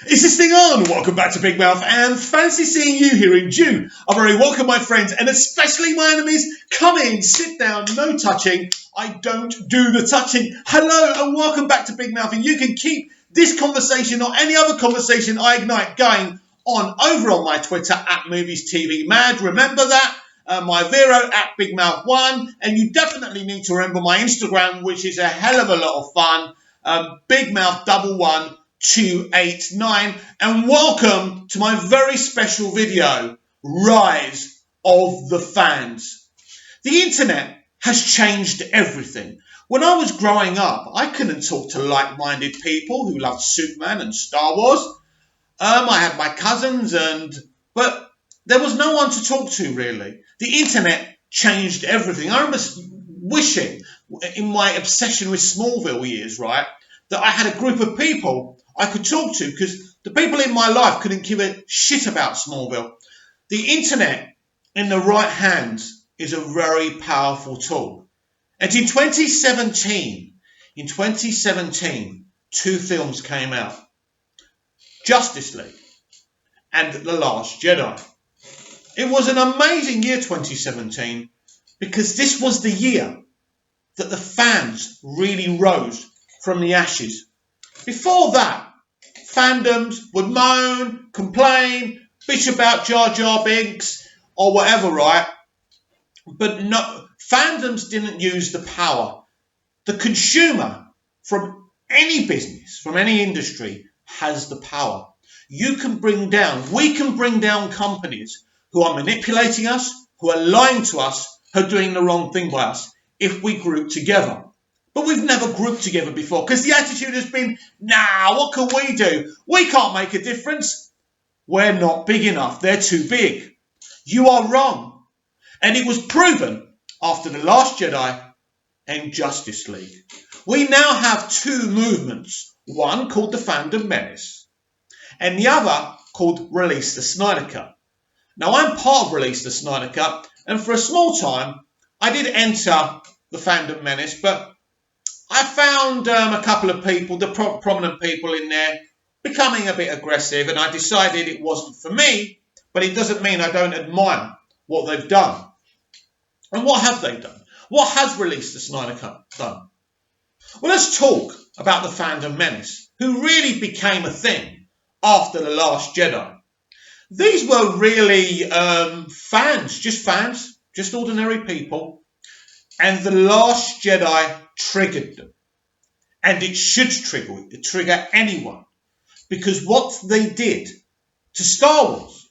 Is this thing on? Welcome back to Big Mouth and fancy seeing you here in June. I'm very welcome, my friends, and especially my enemies. Come in, sit down, no touching. I don't do the touching. Hello and welcome back to Big Mouth, and you can keep this conversation or any other conversation I ignite going on over on my Twitter at MoviesTVMad. Remember that. My Vero at Big Mouth 1, and you definitely need to remember my Instagram, which is a hell of a lot of fun. Big Mouth 11289, and welcome to my very special video, Rise of the Fans. The internet has changed everything. When I was growing up, I couldn't talk to like-minded people who loved Superman and Star Wars. I had my cousins, but there was no one to talk to, really. The internet changed everything. I remember wishing, in my obsession with Smallville years, right, that I had a group of people I could talk to, because the people in my life couldn't give a shit about Smallville. The internet in the right hands is a very powerful tool. And in 2017, two films came out. Justice League and The Last Jedi. It was an amazing year, 2017, because this was the year that the fans really rose from the ashes. Before that, fandoms would moan, complain, bitch about Jar Jar Binks or whatever, right? But no, fandoms didn't use the power. The consumer from any business, from any industry, has the power. We can bring down companies who are manipulating us, who are lying to us, who are doing the wrong thing by us, if we group together. But we've never grouped together before, because the attitude has been, nah, what can we do? We can't make a difference. We're not big enough. They're too big. You are wrong. And it was proven after The Last Jedi and Justice League. We now have two movements, one called the Fandom Menace, and the other called Release the Snyder Cut. Now, I'm part of Release the Snyder Cut, and for a small time, I did enter the Fandom Menace, but I found a couple of people, the prominent people in there, becoming a bit aggressive, and I decided it wasn't for me, but it doesn't mean I don't admire what they've done. And what have they done? What has Release the Snyder Cut done? Well, let's talk about the Fandom Menace, who really became a thing after The Last Jedi. These were really fans, just ordinary people. And The Last Jedi triggered them. And it should trigger anyone. Because what they did to Star Wars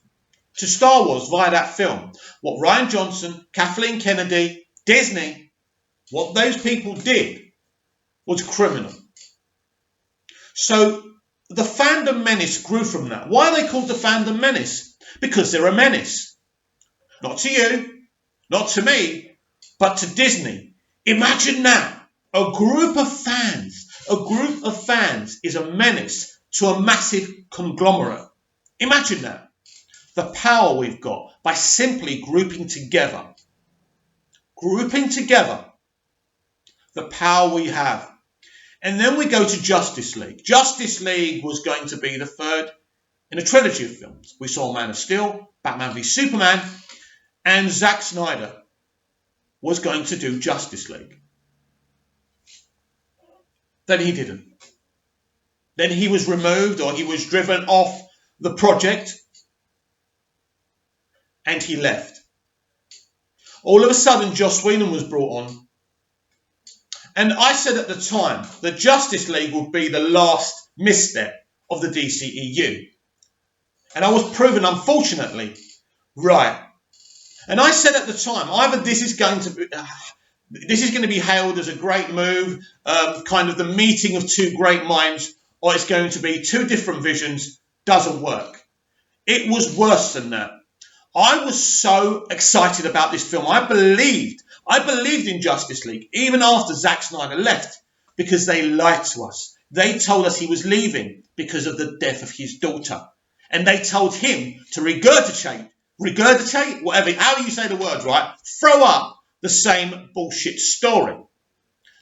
via that film, what Rian Johnson, Kathleen Kennedy, Disney, what those people did was criminal. So the Fandom Menace grew from that. Why are they called the Fandom Menace? Because they're a menace. Not to you, not to me, but to Disney. Imagine now, a group of fans is a menace to a massive conglomerate. Imagine that. The power we've got by simply grouping together. The power we have. And then we go to Justice League. Justice League was going to be the third in a trilogy of films. We saw Man of Steel, Batman v Superman, and Zack Snyder was going to do Justice League. Then he didn't. Then he was removed, or he was driven off the project, and he left. All of a sudden, Joss Whedon was brought on. And I said at the time that Justice League would be the last misstep of the DCEU. And I was proven, unfortunately, right. And I said at the time, either this is going to be hailed as a great move, kind of the meeting of two great minds, or it's going to be two different visions, doesn't work. It was worse than that. I was so excited about this film. I believed in Justice League, even after Zack Snyder left, because they lied to us. They told us he was leaving because of the death of his daughter. And they told him to regurgitate, whatever, how you say the word, right? Throw up the same bullshit story.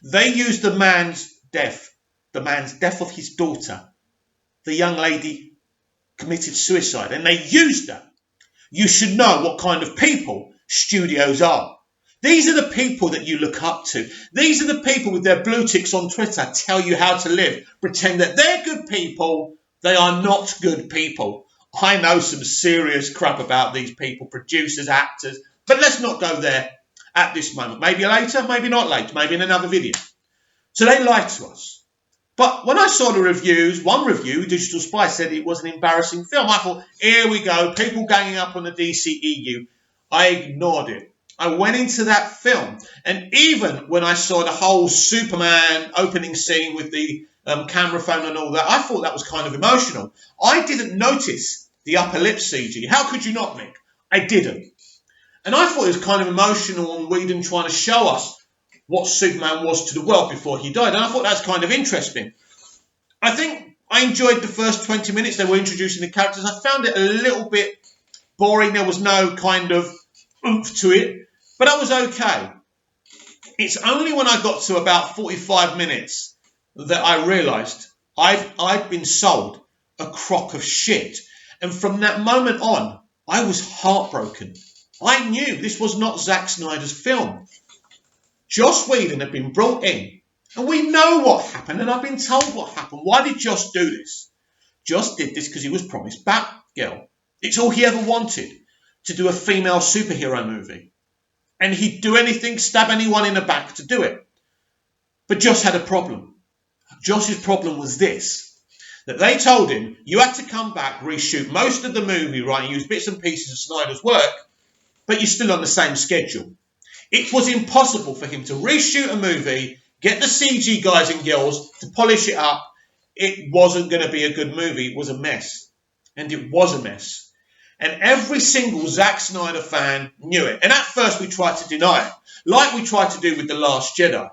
They used the man's death of his daughter, the young lady committed suicide, and they used that. You should know what kind of people studios are. These are the people that you look up to. These are the people with their blue ticks on Twitter tell you how to live, pretend that they're good people. They are not good people. I know some serious crap about these people, producers, actors, but let's not go there at this moment. Maybe later, maybe not later, maybe in another video. So they lied to us. But when I saw the reviews, one review, Digital Spy, said it was an embarrassing film. I thought, here we go, people ganging up on the DCEU. I ignored it. I went into that film, and even when I saw the whole Superman opening scene with the camera phone and all that, I thought that was kind of emotional. I didn't notice the upper lip CG. How could you not, Mick? I didn't. And I thought it was kind of emotional on Whedon trying to show us what Superman was to the world before he died. And I thought that was kind of interesting. I think I enjoyed the first 20 minutes. They were introducing the characters. I found it a little bit boring. There was no kind of oomph to it. But I was okay. It's only when I got to about 45 minutes that I realised I'd been sold a crock of shit. And from that moment on, I was heartbroken. I knew this was not Zack Snyder's film. Joss Whedon had been brought in, and we know what happened, and I've been told what happened. Why did Joss do this? Joss did this because he was promised Batgirl. It's all he ever wanted, to do a female superhero movie. And he'd do anything, stab anyone in the back to do it. But Joss had a problem. Joss's problem was this, that they told him, you had to come back, reshoot most of the movie, right, and use bits and pieces of Snyder's work, but you're still on the same schedule. It was impossible for him to reshoot a movie, get the CG guys and girls to polish it up. It wasn't going to be a good movie. It was a mess. And it was a mess. And every single Zack Snyder fan knew it. And at first we tried to deny it, like we tried to do with The Last Jedi.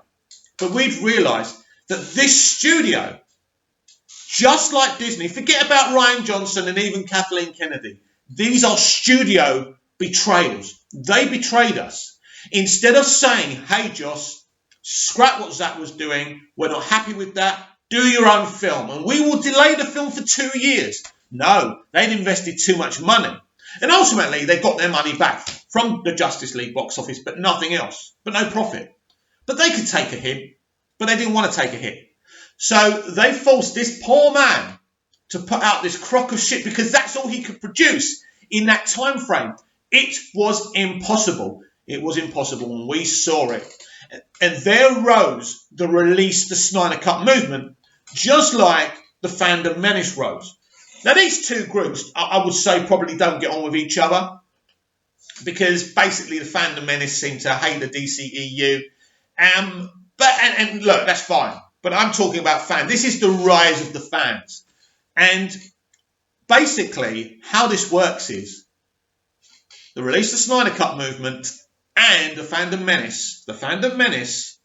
But we've realised that this studio, just like Disney, forget about Rian Johnson and even Kathleen Kennedy, these are studio betrayals. They betrayed us. Instead of saying, hey, Joss, scrap what Zack was doing, we're not happy with that, do your own film, and we will delay the film for 2 years. No, they'd invested too much money. And ultimately, they got their money back from the Justice League box office, but nothing else, but no profit. But they could take a hit, but they didn't want to take a hit. So they forced this poor man to put out this crock of shit because that's all he could produce in that time frame. It was impossible. It was impossible, and we saw it. And there rose the Release the Snyder Cut movement, just like the Fandom Menace rose. Now, these two groups, I would say, probably don't get on with each other, because basically the Fandom Menace seem to hate the DCEU. And look, that's fine. But I'm talking about fans. This is the rise of the fans. And basically, how this works is the Release the Snyder Cut movement and the Fandom Menace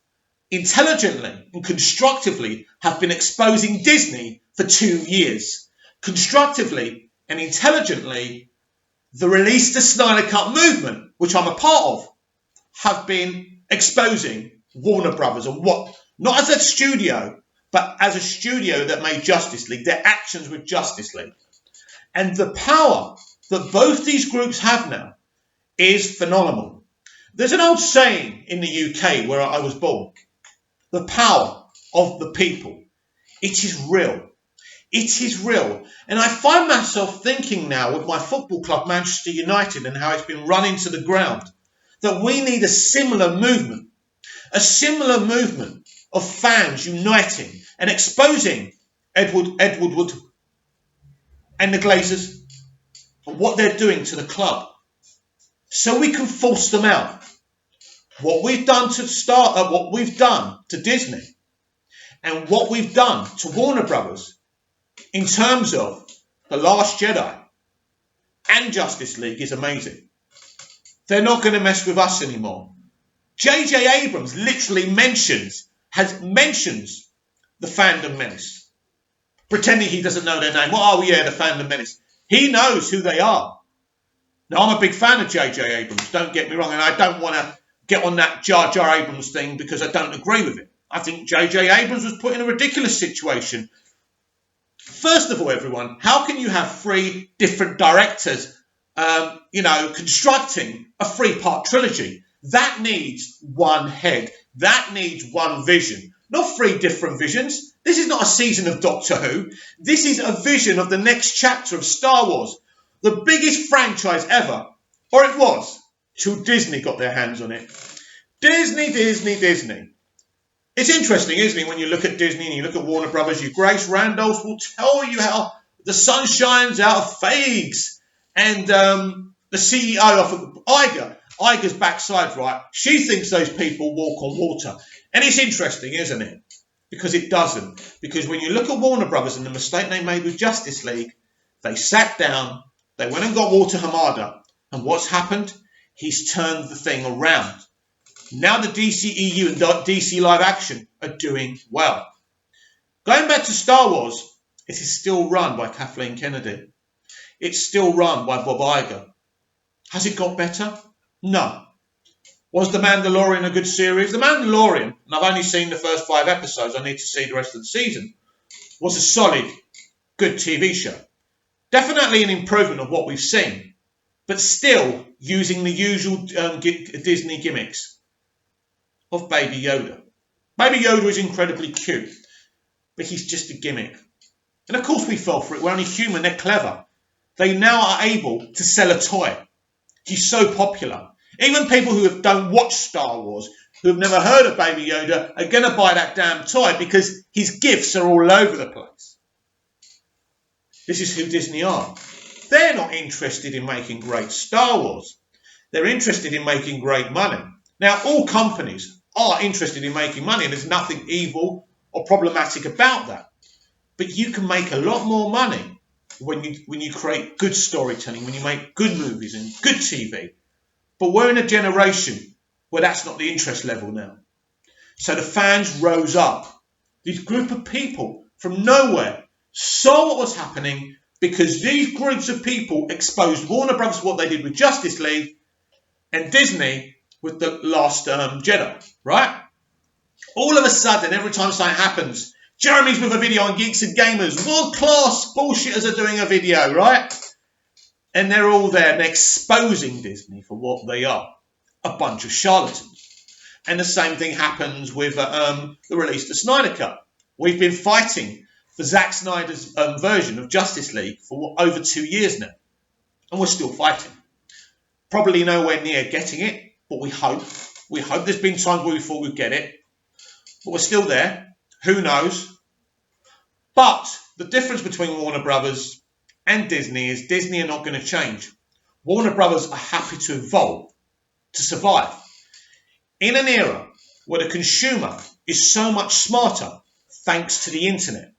intelligently and constructively have been exposing Disney for 2 years. Constructively and intelligently, the Release the Snyder Cut movement, which I'm a part of, have been exposing Warner Brothers and what, not as a studio, but as a studio that made Justice League, their actions with Justice League. And the power that both these groups have now is phenomenal. There's an old saying in the UK where I was born, the power of the people. It is real. It is real. And I find myself thinking now with my football club, Manchester United, and how it's been run into the ground, that we need a similar movement of fans uniting and exposing Ed Woodward and the Glazers and what they're doing to the club, so we can force them out. What we've done what we've done to Disney and what we've done to Warner Brothers in terms of The Last Jedi and Justice League is amazing. They're not going to mess with us anymore. J.J. Abrams literally mentions the Fandom Menace, pretending he doesn't know their name. Well, oh yeah, the Fandom Menace. He knows who they are. Now, I'm a big fan of J.J. Abrams, don't get me wrong, and I don't want to get on that Jar Jar Abrams thing because I don't agree with it. I think J.J. Abrams was put in a ridiculous situation First of all, everyone, how can you have 3 different directors, constructing a 3-part trilogy? That needs one head. That needs one vision. Not 3 different visions. This is not a season of Doctor Who. This is a vision of the next chapter of Star Wars. The biggest franchise ever. Or it was, till Disney got their hands on it. Disney. It's interesting, isn't it, when you look at Disney and you look at Warner Brothers, Grace Randolph will tell you how the sun shines out of Feigs. And the CEO of Iger, Iger's backside, right? She thinks those people walk on water. And it's interesting, isn't it? Because it doesn't. Because when you look at Warner Brothers and the mistake they made with Justice League, they sat down, they went and got Walter Hamada. And what's happened? He's turned the thing around. Now the DCEU and DC Live Action are doing well. Going back to Star Wars, it is still run by Kathleen Kennedy. It's still run by Bob Iger. Has it got better? No. Was The Mandalorian a good series? The Mandalorian, and I've only seen the first 5 episodes, I need to see the rest of the season, was a solid, good TV show. Definitely an improvement of what we've seen, but still using the usual Disney gimmicks of Baby Yoda. Baby Yoda is incredibly cute, but he's just a gimmick. And of course we fell for it. We're only human, they're clever. They now are able to sell a toy. He's so popular. Even people who don't watch Star Wars, who have never heard of Baby Yoda, are going to buy that damn toy because his gifts are all over the place. This is who Disney are. They're not interested in making great Star Wars. They're interested in making great money. Now, all companies are interested in making money, and there's nothing evil or problematic about that. But you can make a lot more money when you create good storytelling, when you make good movies and good TV. But we're in a generation where that's not the interest level now. So the fans rose up. This group of people from nowhere saw what was happening because these groups of people exposed Warner Brothers what they did with Justice League and Disney with The Last Jedi, right? All of a sudden, every time something happens, Jeremy's with a video on Geeks and Gamers. World-class bullshitters are doing a video, right? And they're all there and exposing Disney for what they are. A bunch of charlatans. And the same thing happens with the release of the Snyder Cut. We've been fighting for Zack Snyder's version of Justice League for over 2 years now. And we're still fighting. Probably nowhere near getting it, but we hope. We hope. There's been times where we thought we'd get it. But we're still there. Who knows? But the difference between Warner Brothers and Disney is Disney are not going to change. Warner Brothers are happy to evolve, to survive. In an era where the consumer is so much smarter thanks to the internet,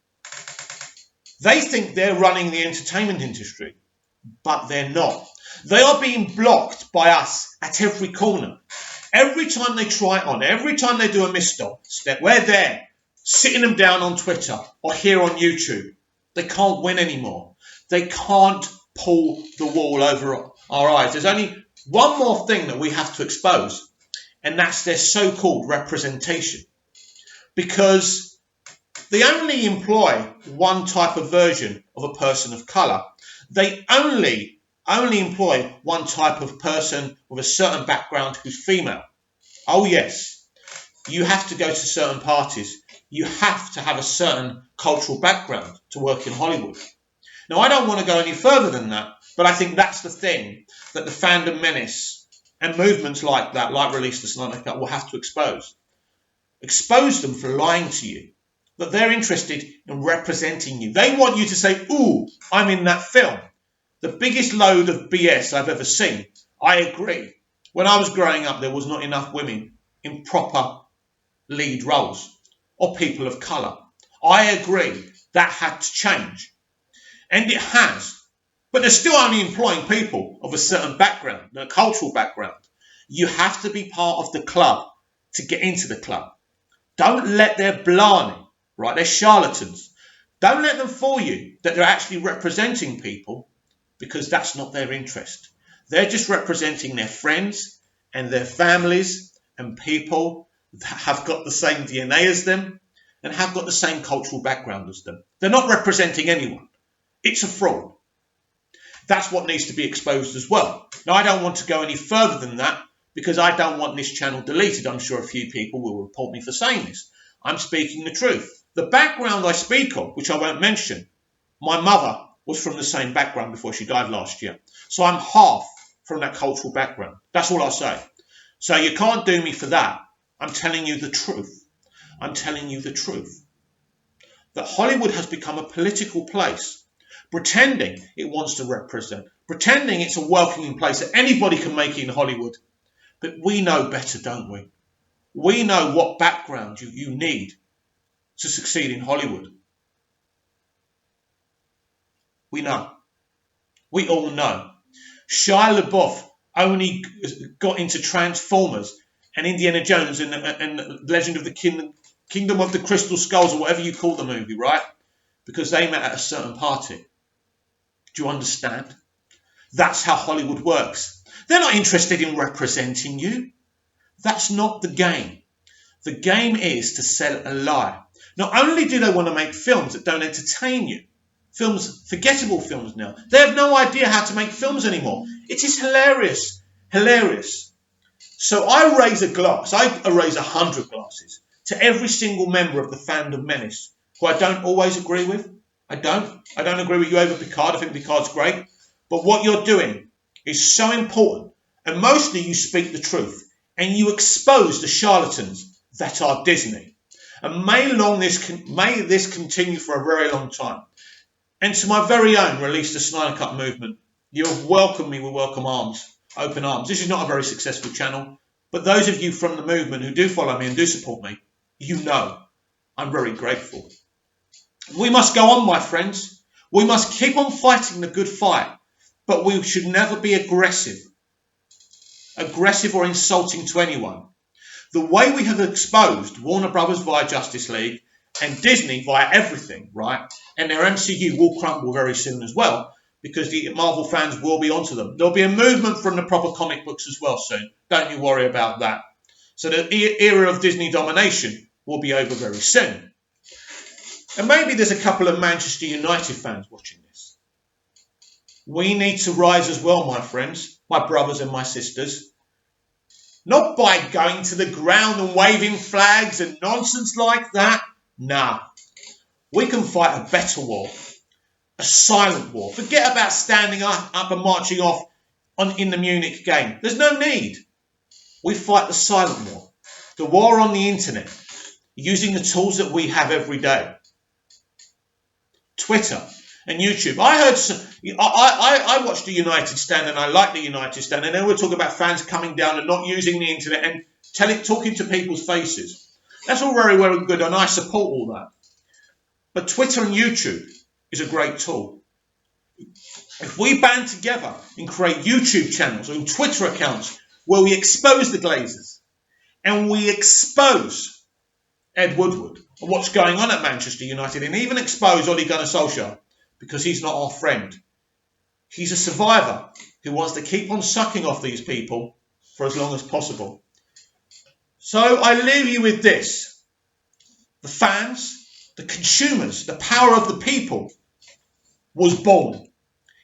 they think they're running the entertainment industry, but they're not. They are being blocked by us at every corner. Every time they try it on, every time they do a misstep, we're there, sitting them down on Twitter or here on YouTube. They can't win anymore. They can't pull the wool over our eyes. There's only one more thing that we have to expose, and that's their so-called representation. Because they only employ one type of version of a person of colour. They only employ one type of person with a certain background who's female. Oh yes, you have to go to certain parties. You have to have a certain cultural background to work in Hollywood. Now, I don't want to go any further than that, but I think that's the thing that the fandom menace and movements like that, like Release the Snyder Cut, will have to expose. Expose them for lying to you, that they're interested in representing you. They want you to say, ooh, I'm in that film. The biggest load of BS I've ever seen. I agree. When I was growing up, there was not enough women in proper lead roles or people of colour. I agree. That had to change. And it has. But they're still only employing people of a certain background, a cultural background. You have to be part of the club to get into the club. Don't let their blarney, right? They're charlatans. Don't let them fool you that they're actually representing people, because that's not their interest. They're just representing their friends and their families and people that have got the same DNA as them and have got the same cultural background as them. They're not representing anyone. It's a fraud. That's what needs to be exposed as well. Now, I don't want to go any further than that because I don't want this channel deleted. I'm sure a few people will report me for saying this. I'm speaking the truth. The background I speak of, which I won't mention, my mother was from the same background before she died last year. So I'm half from that cultural background. That's all I'll say. So you can't do me for that. I'm telling you the truth. I'm telling you the truth. That Hollywood has become a political place, pretending it wants to represent, pretending it's a welcoming place that anybody can make it in Hollywood. But we know better, don't we? We know what background you need to succeed in Hollywood. We know. We all know. Shia LaBeouf only got into Transformers and Indiana Jones and Legend of the Kingdom of the Crystal Skulls, or whatever you call the movie, right? Because they met at a certain party. Do you understand? That's how Hollywood works. They're not interested in representing you. That's not the game. The game is to sell a lie. Not only do they want to make films that don't entertain you, films, forgettable films now. They have no idea how to make films anymore. It is hilarious. Hilarious. So I raise a glass. I raise 100 glasses to every single member of the Fandom Menace, who I don't always agree with. I don't agree with you over Picard. I think Picard's great. But what you're doing is so important. And mostly you speak the truth. And you expose the charlatans that are Disney. And may this continue for a very long time. And to my very own Release the Snyder Cut movement, you have welcomed me with welcome arms, open arms. This is not a very successful channel. But those of you from the movement who do follow me and do support me, you know I'm very grateful. We must go on, my friends. We must keep on fighting the good fight. But we should never be aggressive or insulting to anyone. The way we have exposed Warner Brothers via Justice League and Disney via everything, right? And their MCU will crumble very soon as well, because the Marvel fans will be onto them. There'll be a movement from the proper comic books as well soon. Don't you worry about that. So the era of Disney domination will be over very soon. And maybe there's a couple of Manchester United fans watching this. We need to rise as well, my friends, my brothers and my sisters. Not by going to the ground and waving flags and nonsense like that. Nah. We can fight a better war. A silent war. Forget about standing up and marching off in the Munich game. There's no need. We fight the silent war. The war on the internet. Using the tools that we have every day. Twitter and YouTube. I watched the United stand and I like the United stand, and then we're talking about fans coming down and not using the internet and talking to people's faces. That's all very well and good, and I support all that. But Twitter and YouTube is a great tool. If we band together and create YouTube channels and Twitter accounts where we expose the Glazers and we expose Ed Woodward and what's going on at Manchester United, and even expose Ole Gunnar Solskjaer, because he's not our friend. He's a survivor who wants to keep on sucking off these people for as long as possible. So I leave you with this. The fans, the consumers, the power of the people was born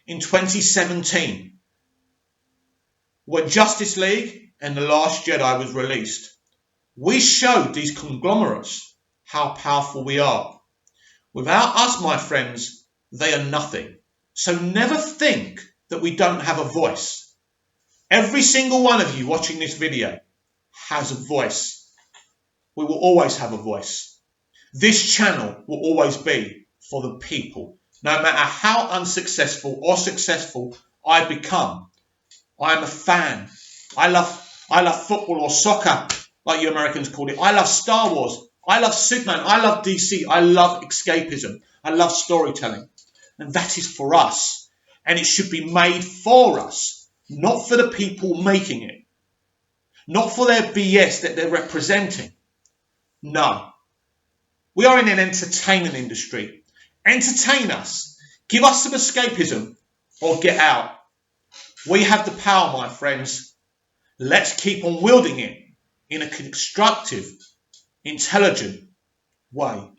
in 2017 when Justice League and The Last Jedi was released. We showed these conglomerates how powerful we are. Without us, my friends, they are nothing. So never think that we don't have a voice. Every single one of you watching this video has a voice. We will always have a voice. This channel will always be for the people. No matter how unsuccessful or successful I become, I am a fan. I love football or soccer, like you Americans call it. I love Star Wars. I love Superman. I love DC. I love escapism. I love storytelling. And that is for us. And it should be made for us, not for the people making it. Not for their BS that they're representing. No. We are in an entertainment industry. Entertain us. Give us some escapism or get out. We have the power, my friends. Let's keep on wielding it in a constructive, intelligent, way.